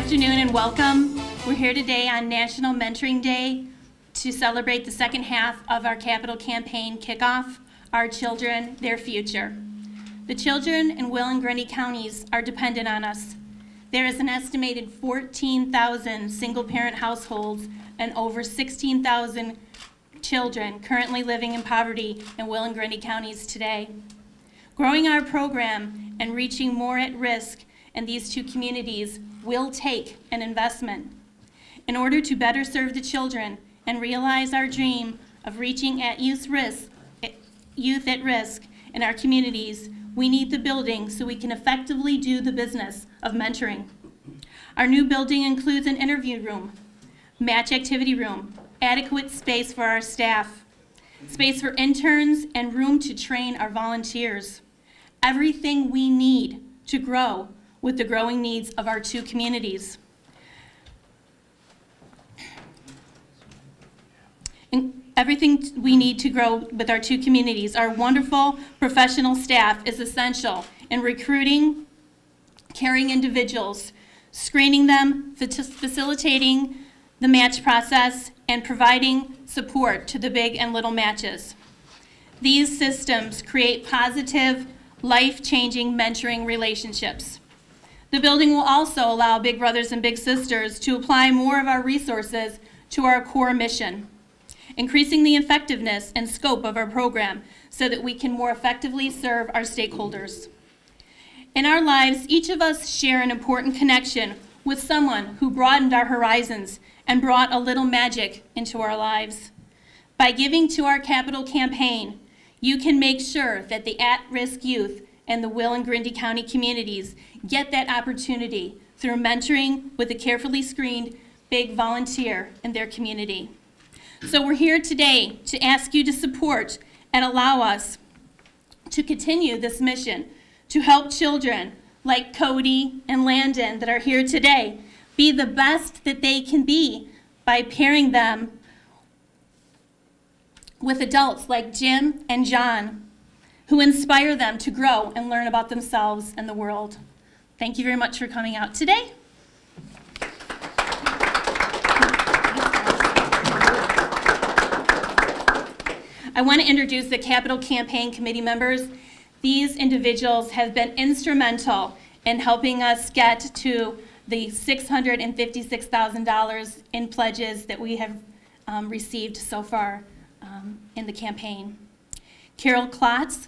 afternoon and welcome. We're here today on National Mentoring Day to celebrate the second half of our capital campaign kickoff, Our Children, Their Future. The children in Will and Grundy counties are dependent on us. There is an estimated 14,000 single-parent households and over 16,000 children currently living in poverty in Will and Grundy counties today. Growing our program and reaching more at risk in these two communities will take an investment. In order to better serve the children and realize our dream of reaching at youth at risk in our communities, we need the building so we can effectively do the business of mentoring. Our new building includes an interview room, match activity room, adequate space for our staff, space for interns, and room to train our volunteers. Everything we need to grow with the growing needs of our two communities. And everything we need to grow with our two communities. Our wonderful professional staff is essential in recruiting, caring individuals, screening them, facilitating the match process, and providing support to the big and little matches. These systems create positive, life-changing mentoring relationships. The building will also allow Big Brothers and Big Sisters to apply more of our resources to our core mission, increasing the effectiveness and scope of our program so that we can more effectively serve our stakeholders. In our lives, each of us share an important connection with someone who broadened our horizons and brought a little magic into our lives. By giving to our capital campaign, you can make sure that the at-risk youth and the Will and Grundy County communities get that opportunity through mentoring with a carefully screened big volunteer in their community. So we're here today to ask you to support and allow us to continue this mission to help children like Cody and Landon that are here today be the best that they can be by pairing them with adults like Jim and John, who inspire them to grow and learn about themselves and the world. Thank you very much for coming out today. I want to introduce the Capital Campaign Committee members. These individuals have been instrumental in helping us get to the $656,000 in pledges that we have received so far in the campaign. Carol Klotz,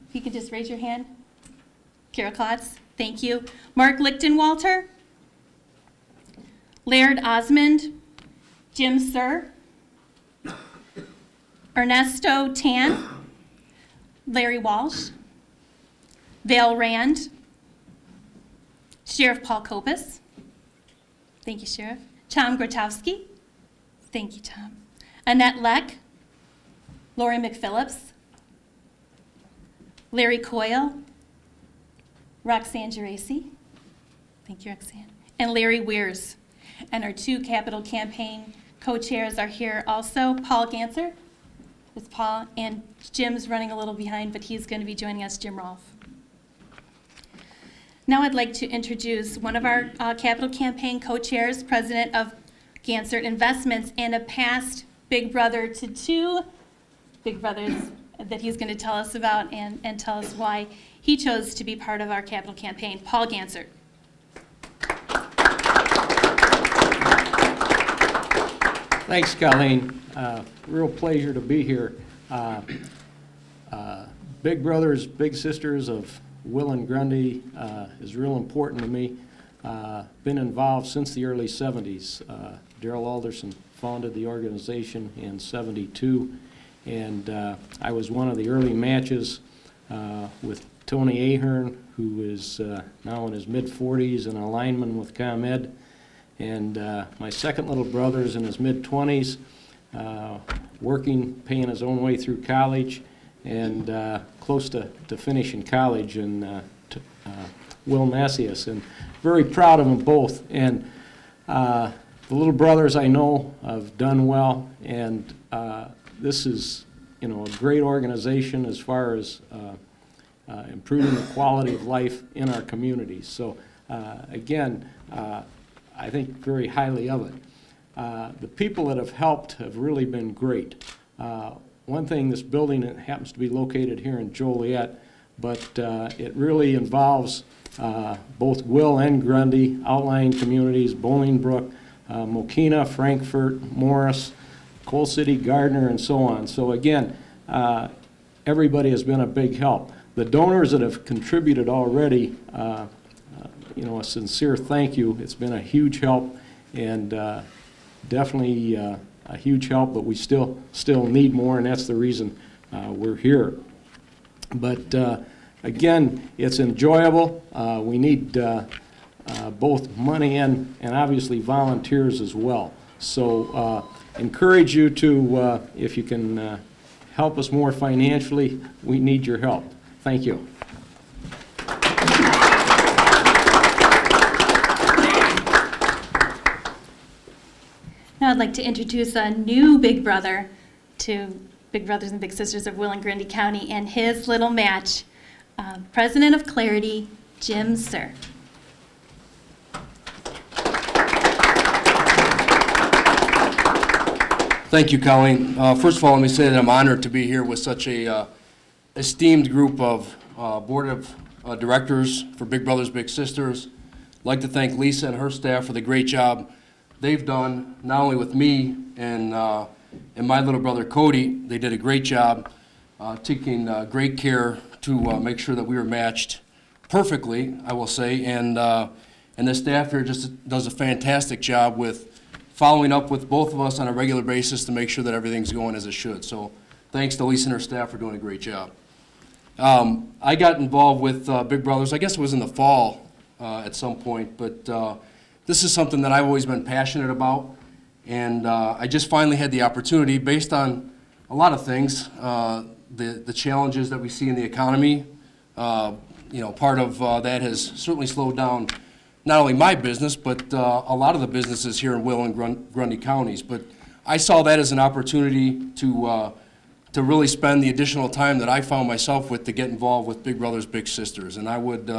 if you could just raise your hand. Carol Klotz, thank you. Mark Lichtenwalter, Laird Osmond, Jim Sir, Ernesto Tan, Larry Walsh, Vale Rand, Sheriff Paul Kopis, thank you, Sheriff. Tom Grotowski, thank you, Tom. Annette Leck, Lori McPhillips, Larry Coyle, Roxanne Geraci, thank you, Roxanne, and Larry Weirs. And our two capital campaign co-chairs are here also. Paul Ganser is Paul, and Jim's running a little behind, but he's going to be joining us, Jim Rolfe. Now I'd like to introduce one of our capital campaign co-chairs, president of Gansert Investments, and a past big brother to two big brothers that he's going to tell us about and tell us why he chose to be part of our capital campaign. Paul Gansert. Thanks, Colleen. Real pleasure to be here. Big brothers, big sisters of Will and Grundy is real important to me. Been involved since the early 70s. Darrell Alderson founded the organization in '72, and I was one of the early matches with Tony Ahern, who is now in his mid-40s and a lineman with ComEd. And my second little brother is in his mid-20s, working, paying his own way through college, and close to finishing college in Will Macias. And very proud of them both. And the little brothers I know have done well, and this is, a great organization as far as improving the quality of life in our communities. So again, I think very highly of it. The people that have helped have really been great. One thing, this building happens to be located here in Joliet, but it really involves both Will and Grundy, outlying communities, Bolingbrook, Mokina, Frankfurt, Morris, Coal City, Gardner, and so on. So again, everybody has been a big help. The donors that have contributed already, you know, a sincere thank you. It's been a huge help, and definitely a huge help, but we still need more, and that's the reason we're here. But again, it's enjoyable. We need both money and obviously volunteers as well. So encourage you to, if you can help us more financially, we need your help. Thank you. Now I'd like to introduce a new big brother to Big Brothers and Big Sisters of Will and Grundy County and his little match, President of Clarity, Jim Sir. Thank you, Colleen. First of all, let me say that I'm honored to be here with such a esteemed group of board of directors for Big Brothers Big Sisters. I'd like to thank Lisa and her staff for the great job they've done, not only with me and my little brother Cody. They did a great job taking great care to make sure that we were matched perfectly, I will say, and the staff here just does a fantastic job with following up with both of us on a regular basis to make sure that everything's going as it should. So thanks to Lisa and her staff for doing a great job. I got involved with Big Brothers, I guess it was in the fall at some point, but this is something that I've always been passionate about, and I just finally had the opportunity, based on a lot of things, the challenges that we see in the economy. You know, part of that has certainly slowed down not only my business, but a lot of the businesses here in Will and Grundy counties. But I saw that as an opportunity to really spend the additional time that I found myself with to get involved with Big Brothers Big Sisters. And I would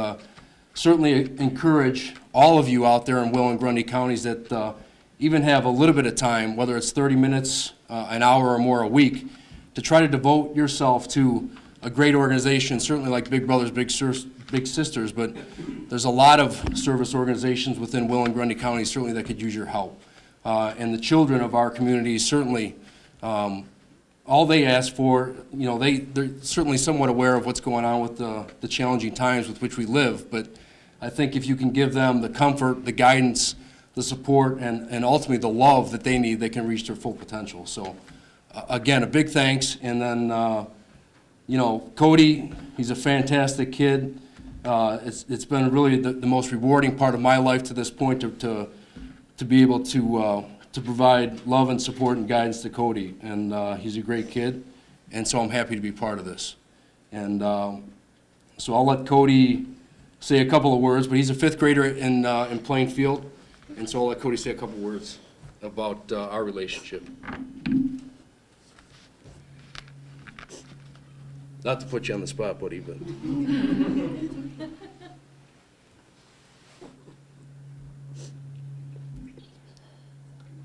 certainly encourage all of you out there in Will and Grundy counties that even have a little bit of time, whether it's 30 minutes, an hour or more a week, to try to devote yourself to a great organization, certainly like Big Brothers Big Sisters, but there's a lot of service organizations within Will and Grundy County certainly that could use your help. And the children of our community certainly, all they ask for, you know, they're certainly somewhat aware of what's going on with the challenging times with which we live, but I think if you can give them the comfort, the guidance, the support, and ultimately the love that they need, they can reach their full potential. So again, a big thanks. And then, you know, Cody, he's a fantastic kid. It's been really the most rewarding part of my life to this point to be able to provide love and support and guidance to Cody. And he's a great kid, and so I'm happy to be part of this. And so I'll let Cody say a couple of words, but he's a fifth grader in Plainfield, and so I'll let Cody say a couple words about our relationship. Not to put you on the spot, buddy, but.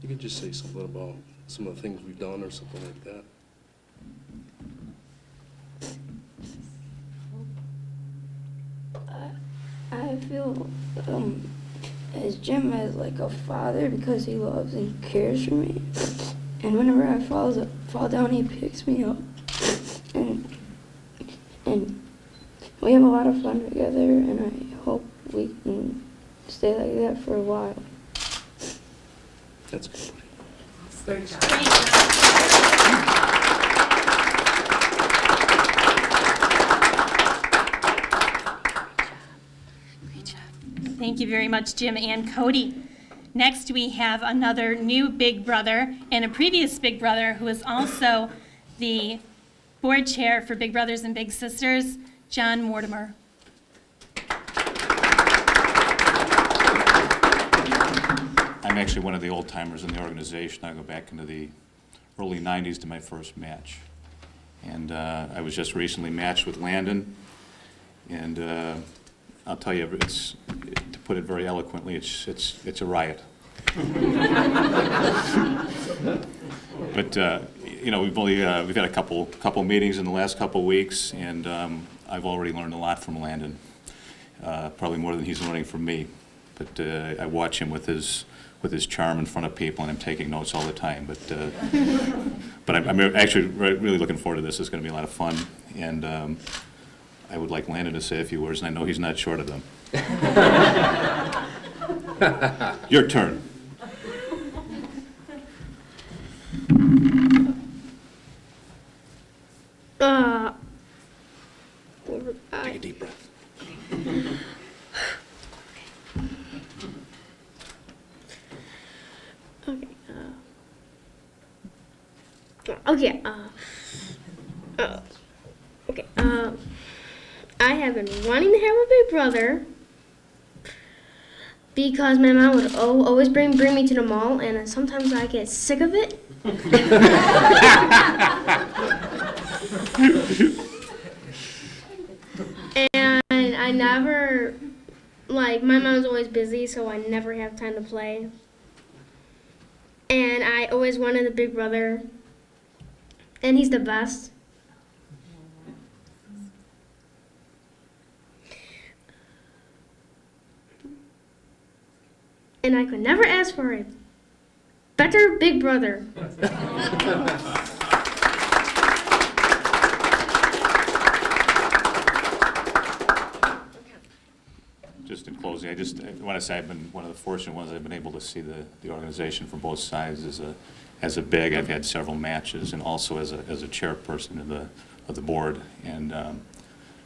You can just say something about some of the things we've done or something like that. I feel as Jim as like a father because he loves and cares for me. And whenever I fall down, he picks me up. And we have a lot of fun together, and I hope we can stay like that for a while. That's good. Great job. Great job. Thank you very much, Jim and Cody. Next, we have another new big brother and a previous big brother who is also the board chair for Big Brothers and Big Sisters, John Mortimer. I'm actually one of the old timers in the organization. I go back into the early 90s to my first match. And I was just recently matched with Landon. And I'll tell you, it's, to put it very eloquently, it's a riot. But you know, we've had a couple meetings in the last couple weeks, and I've already learned a lot from Landon, probably more than he's learning from me. But I watch him with his charm in front of people, and I'm taking notes all the time. But I'm actually really looking forward to this. It's going to be a lot of fun, and I would like Landon to say a few words, and I know he's not short of them. Your turn. Take a deep breath. I have been wanting to have a big brother because my mom would always bring me to the mall, and sometimes I get sick of it. And I never, like, my mom's always busy, so I never have time to play. And I always wanted a big brother, and he's the best. And I could never ask for a better big brother. Just in closing, I want to say I've been one of the fortunate ones. I've been able to see the organization from both sides as a big. I've had several matches, and also as a chairperson of the board. And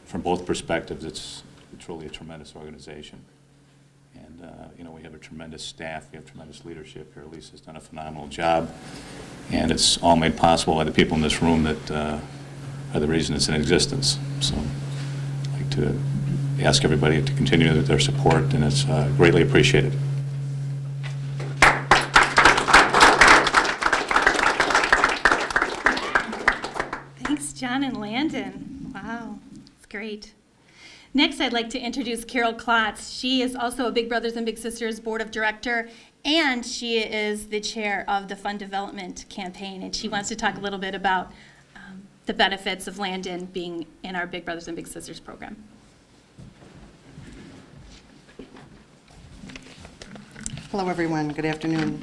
from both perspectives, it's truly a tremendous organization. And you know, we have a tremendous staff. We have tremendous leadership here. Lisa's done a phenomenal job, and it's all made possible by the people in this room that are the reason it's in existence. So I'd like to ask everybody to continue their support, and it's greatly appreciated. Thanks, John and Landon. Wow, that's great. Next, I'd like to introduce Carol Klotz. She is also a Big Brothers and Big Sisters Board of Director, and she is the chair of the Fund Development Campaign, and she wants to talk a little bit about the benefits of Landon being in our Big Brothers and Big Sisters program. Hello, everyone. Good afternoon.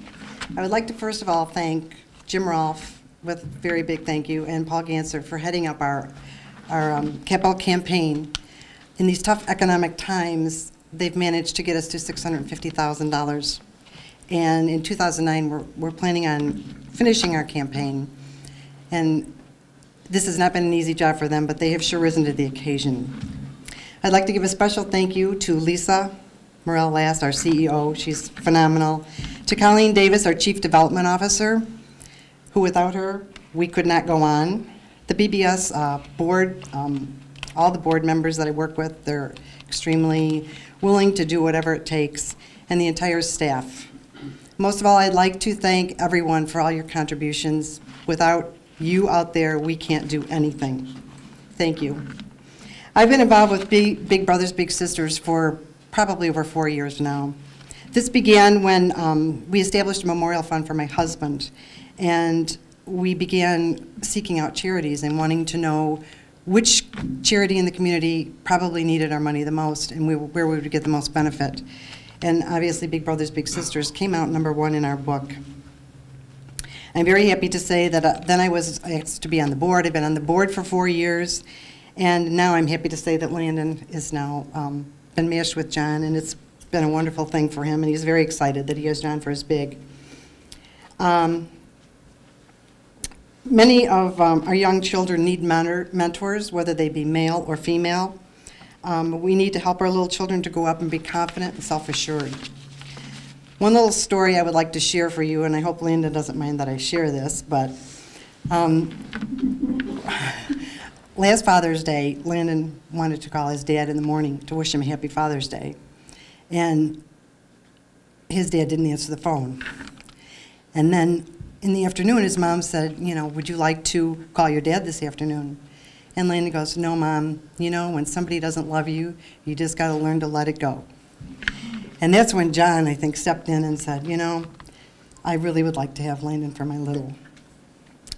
I would like to first of all thank Jim Rolfe with a very big thank you, and Paul Ganser for heading up our capital campaign. In these tough economic times, they've managed to get us to $650,000. And in 2009, we're planning on finishing our campaign. And this has not been an easy job for them, but they have sure risen to the occasion. I'd like to give a special thank you to Lisa Morel-Last, our CEO. She's phenomenal. To Colleen Davis, our Chief Development Officer, who without her, we could not go on. The BBS board, all the board members that I work with, they're extremely willing to do whatever it takes, and the entire staff. Most of all, I'd like to thank everyone for all your contributions. Without you out there, we can't do anything. Thank you. I've been involved with Big Brothers Big Sisters for probably over 4 years now. This began when we established a memorial fund for my husband, and we began seeking out charities and wanting to know which charity in the community probably needed our money the most and where we would get the most benefit. And obviously Big Brothers Big Sisters came out #1 in our book. I'm very happy to say that then I was asked to be on the board. I've been on the board for 4 years, and now I'm happy to say that Landon is now been matched with John, and it's been a wonderful thing for him, and he's very excited that he has John for his big. Many of our young children need mentors, whether they be male or female. We need to help our little children to grow up and be confident and self-assured. One little story I would like to share for you, and I hope Linda doesn't mind that I share this, but last Father's Day, Landon wanted to call his dad in the morning to wish him a happy Father's Day. And his dad didn't answer the phone. And then in the afternoon, his mom said, you know, would you like to call your dad this afternoon? And Landon goes, no, Mom, you know, when somebody doesn't love you, you just got to learn to let it go. And that's when John, I think, stepped in and said, you know, I really would like to have Landon for my little.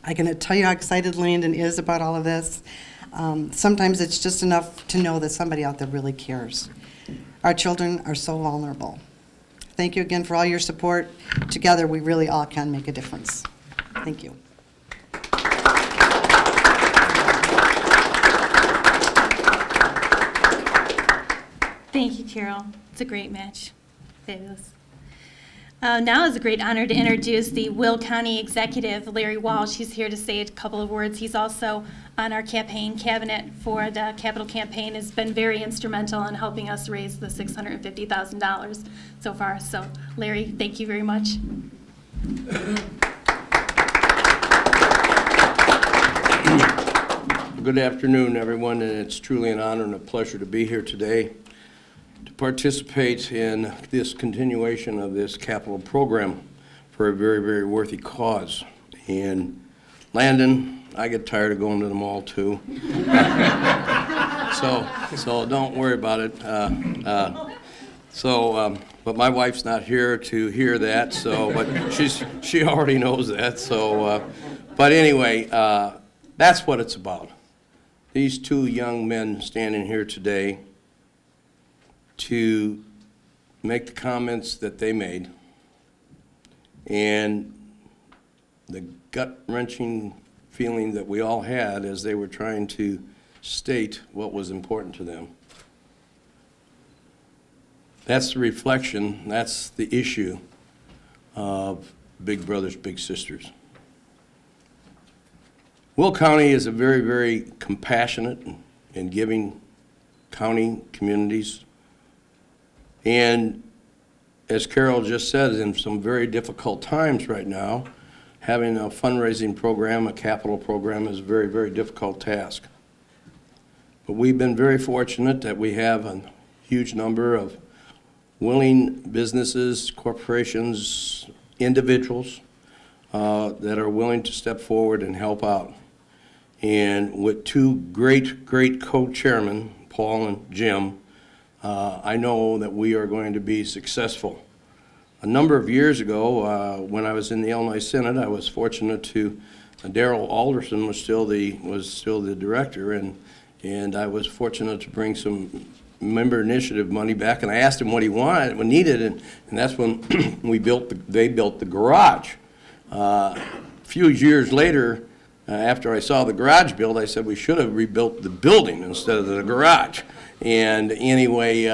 I can tell you how excited Landon is about all of this. Sometimes it's just enough to know that somebody out there really cares. Our children are so vulnerable. Thank you again for all your support. Together, we really all can make a difference. Thank you. Thank you, Carol. It's a great match. Fabulous. Now is a great honor to introduce the Will County Executive, Larry Walsh. He's here to say a couple of words. He's also on our campaign cabinet for the capital campaign, has been very instrumental in helping us raise the $650,000 so far. So, Larry, thank you very much. Good afternoon, everyone, and it's truly an honor and a pleasure to be here today to participate in this continuation of this capital program for a very, very worthy cause. And Landon, I get tired of going to the mall too. so don't worry about it. But my wife's not here to hear that, but she already knows that. But anyway, that's what it's about. These two young men standing here today to make the comments that they made and the gut-wrenching feeling that we all had as they were trying to state what was important to them. That's the reflection, that's the issue of Big Brothers Big Sisters. Will County is a very, very compassionate and giving county, communities. And as Carol just said, in some very difficult times right now, having a fundraising program, a capital program, is a very, very difficult task. But we've been very fortunate that we have a huge number of willing businesses, corporations, individuals that are willing to step forward and help out. And with two great, great co-chairmen, Paul and Jim, I know that we are going to be successful. A number of years ago, when I was in the Illinois Senate, I was fortunate to, Darrell Alderson was still the director, and I was fortunate to bring some member initiative money back, and I asked him what he wanted, what needed, and that's when they built the garage. A few years later, after I saw the garage built, I said we should have rebuilt the building instead of the garage. And anyway,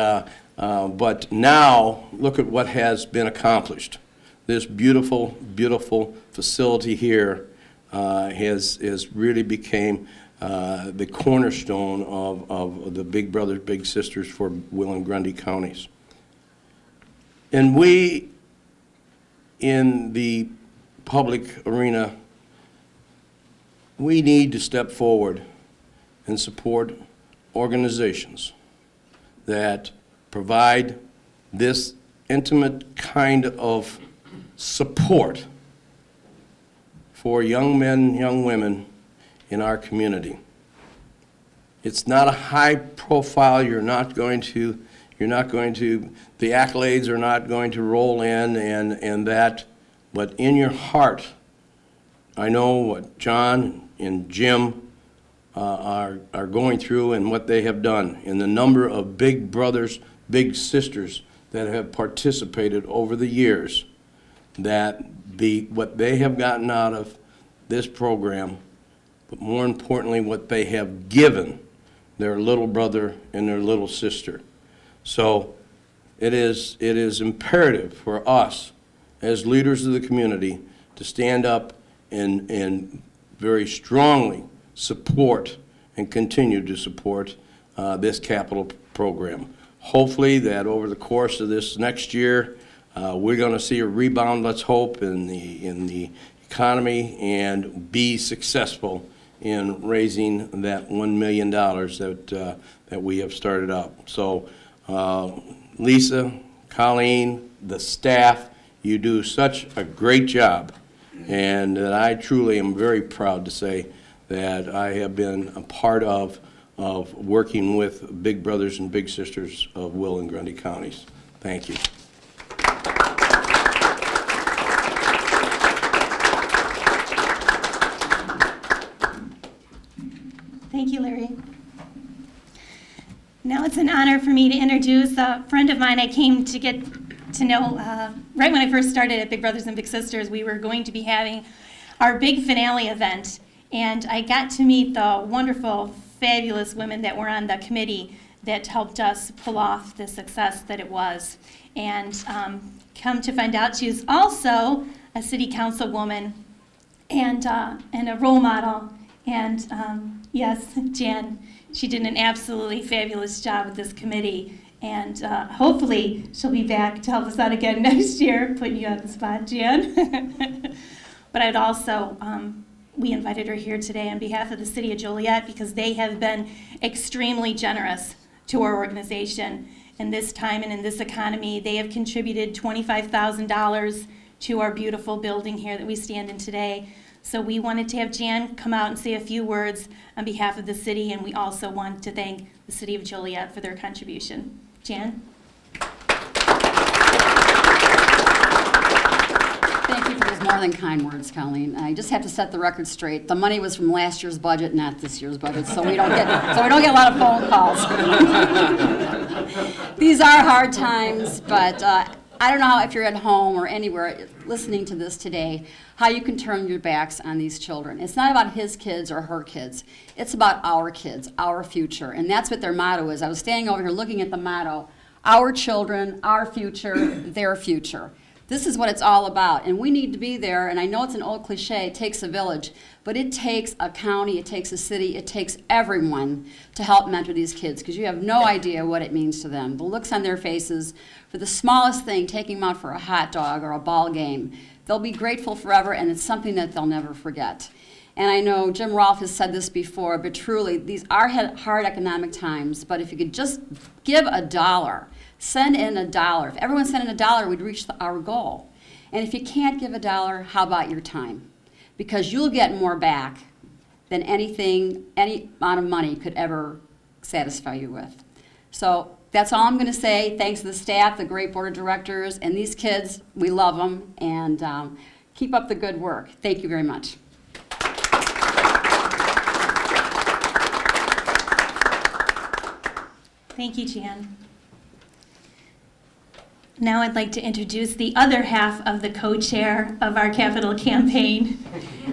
but now look at what has been accomplished. This beautiful, beautiful facility here has really became the cornerstone of the Big Brothers Big Sisters for Will and Grundy counties. And we, in the public arena, we need to step forward and support organizations that provide this intimate kind of support for young men, young women in our community. It's not a high profile, the accolades are not going to roll in and that, but in your heart, I know what John and Jim are going through and what they have done, and the number of big brothers, big sisters that have participated over the years, that what they have gotten out of this program, but more importantly, what they have given their little brother and their little sister. So it is imperative for us as leaders of the community to stand up and very strongly support and continue to support this capital program. Hopefully that over the course of this next year, we're going to see a rebound, let's hope, in the economy and be successful in raising that $1 million that we have started up. So Lisa, Colleen, the staff, you do such a great job, and I truly am very proud to say that I have been a part of working with Big Brothers and Big Sisters of Will and Grundy counties. Thank you. Thank you, Larry. Now it's an honor for me to introduce a friend of mine I came to get to know right when I first started at Big Brothers and Big Sisters. We were going to be having our big finale event, and I got to meet the wonderful, fabulous women that were on the committee that helped us pull off the success that it was. And come to find out, she is also a city councilwoman and a role model. And yes, Jan, she did an absolutely fabulous job with this committee. And hopefully she'll be back to help us out again next year, putting you on the spot, Jan. But I'd also, we invited her here today on behalf of the City of Joliet because they have been extremely generous to our organization in this time and in this economy. They have contributed $25,000 to our beautiful building here that we stand in today. So we wanted to have Jan come out and say a few words on behalf of the city, and we also want to thank the City of Joliet for their contribution. Jan? Thank you for those more than kind words, Colleen. I just have to set the record straight. The money was from last year's budget, not this year's budget, so we don't get a lot of phone calls. These are hard times, but I don't know if you're at home or anywhere listening to this today, how you can turn your backs on these children. It's not about his kids or her kids. It's about our kids, our future. And that's what their motto is. I was standing over here looking at the motto, our children, our future, their future. This is what it's all about. And we need to be there. And I know it's an old cliche, it takes a village, but it takes a county, it takes a city, it takes everyone to help mentor these kids, because you have no idea what it means to them. The looks on their faces for the smallest thing, taking them out for a hot dog or a ball game. They'll be grateful forever, and it's something that they'll never forget. And I know Jim Rolfe has said this before, but truly, these are hard economic times, but if you could just give $1, send in $1. If everyone sent in $1, we'd reach our goal. And if you can't give $1, how about your time? Because you'll get more back than anything, any amount of money could ever satisfy you with. So that's all I'm going to say. Thanks to the staff, the great board of directors, and these kids. We love them, and keep up the good work. Thank you very much. Thank you, Jan. Now I'd like to introduce the other half of the co-chair of our capital campaign,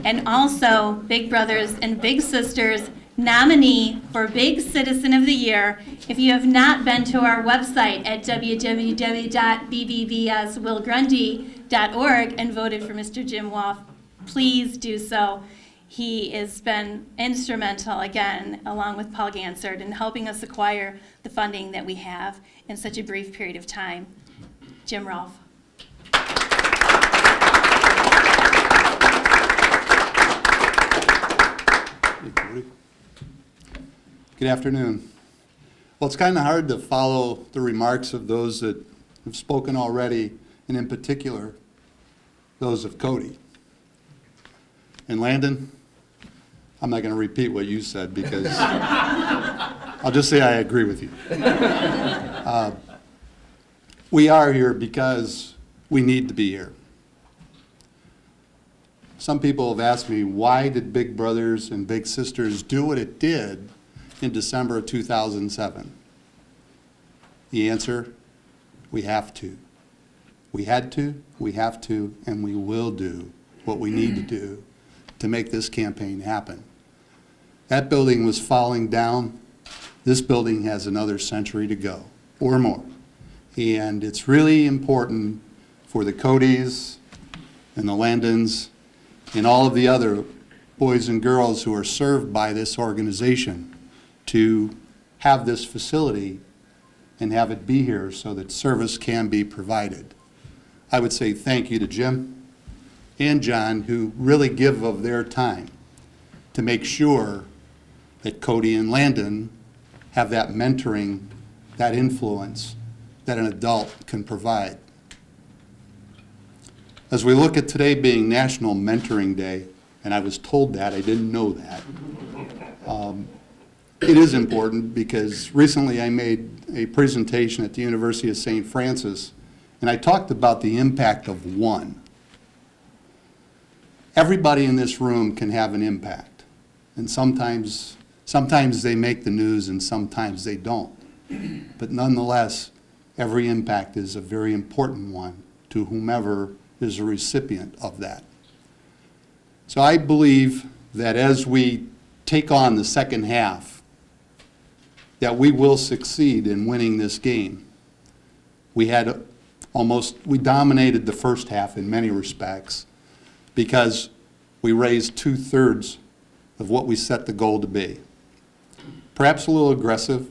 and also Big Brothers and Big Sisters nominee for Big Citizen of the Year. If you have not been to our website at www.bbbswillgrundy.org and voted for Mr. Jim Rolfe, please do so. He has been instrumental, again, along with Paul Gansert, in helping us acquire the funding that we have in such a brief period of time. Jim Rolfe. Good afternoon. Well, it's kind of hard to follow the remarks of those that have spoken already, and in particular, those of Cody. And Landon, I'm not going to repeat what you said because I'll just say I agree with you. We are here because we need to be here. Some people have asked me, why did Big Brothers and Big Sisters do what it did in December of 2007? The answer, we have to. We had to, we have to, and we will do what we need to do to make this campaign happen. That building was falling down. This building has another century to go, or more. And it's really important for the Codys and the Landons and all of the other boys and girls who are served by this organization to have this facility and have it be here so that service can be provided. I would say thank you to Jim and John, who really give of their time to make sure that Cody and Landon have that mentoring, that influence that an adult can provide. As we look at today being National Mentoring Day, and I was told that, I didn't know that. It is important because recently I made a presentation at the University of St. Francis, and I talked about the impact of one. Everybody in this room can have an impact, and sometimes they make the news and sometimes they don't. But nonetheless, every impact is a very important one to whomever is a recipient of that. So I believe that as we take on the second half, that we will succeed in winning this game. We dominated the first half in many respects because we raised 2/3 of what we set the goal to be. Perhaps a little aggressive,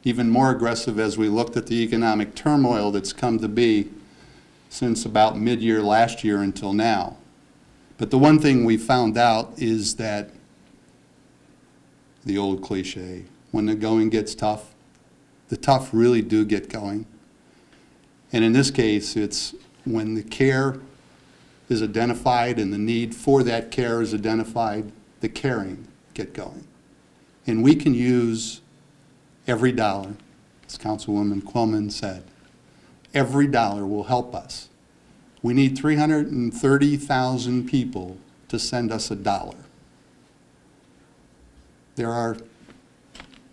even more aggressive as we looked at the economic turmoil that's come to be since about mid-year last year until now. But the one thing we found out is that the old cliche, when the going gets tough, the tough really do get going. And in this case, it's when the care is identified and the need for that care is identified, the caring get going. And we can use every dollar, as Councilwoman Quillman said. Every dollar will help us. We need 330,000 people to send us $1. There are,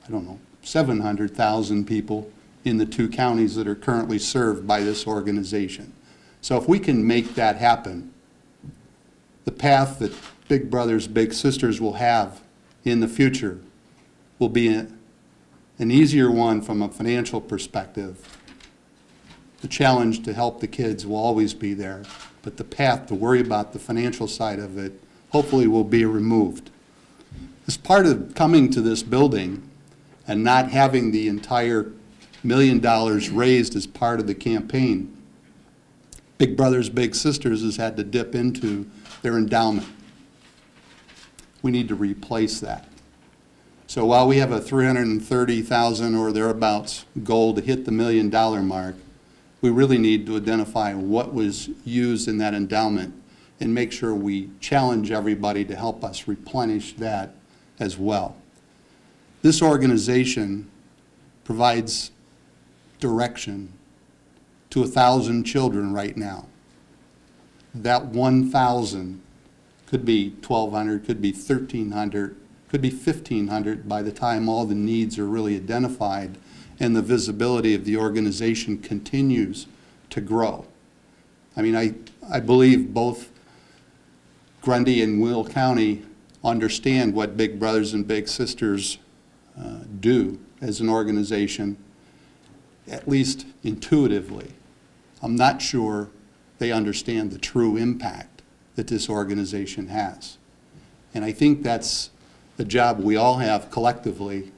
I don't know, 700,000 people in the 2 counties that are currently served by this organization. So if we can make that happen, the path that Big Brothers Big Sisters will have in the future will be an easier one from a financial perspective. The challenge to help the kids will always be there, but the path to worry about the financial side of it hopefully will be removed. As part of coming to this building and not having the entire $1 million raised as part of the campaign, Big Brothers Big Sisters has had to dip into their endowment. We need to replace that. So while we have a 330,000 or thereabouts goal to hit the $1 million mark, we really need to identify what was used in that endowment and make sure we challenge everybody to help us replenish that as well. This organization provides direction to 1,000 children right now. That 1,000 could be 1,200, could be 1,300, could be 1,500 by the time all the needs are really identified and the visibility of the organization continues to grow. I mean, I believe both Grundy and Will County understand what Big Brothers and Big Sisters do as an organization, at least intuitively. I'm not sure they understand the true impact that this organization has. And I think that's the job we all have collectively,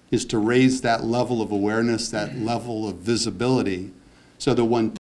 is to raise that level of awareness, that level of visibility, so that when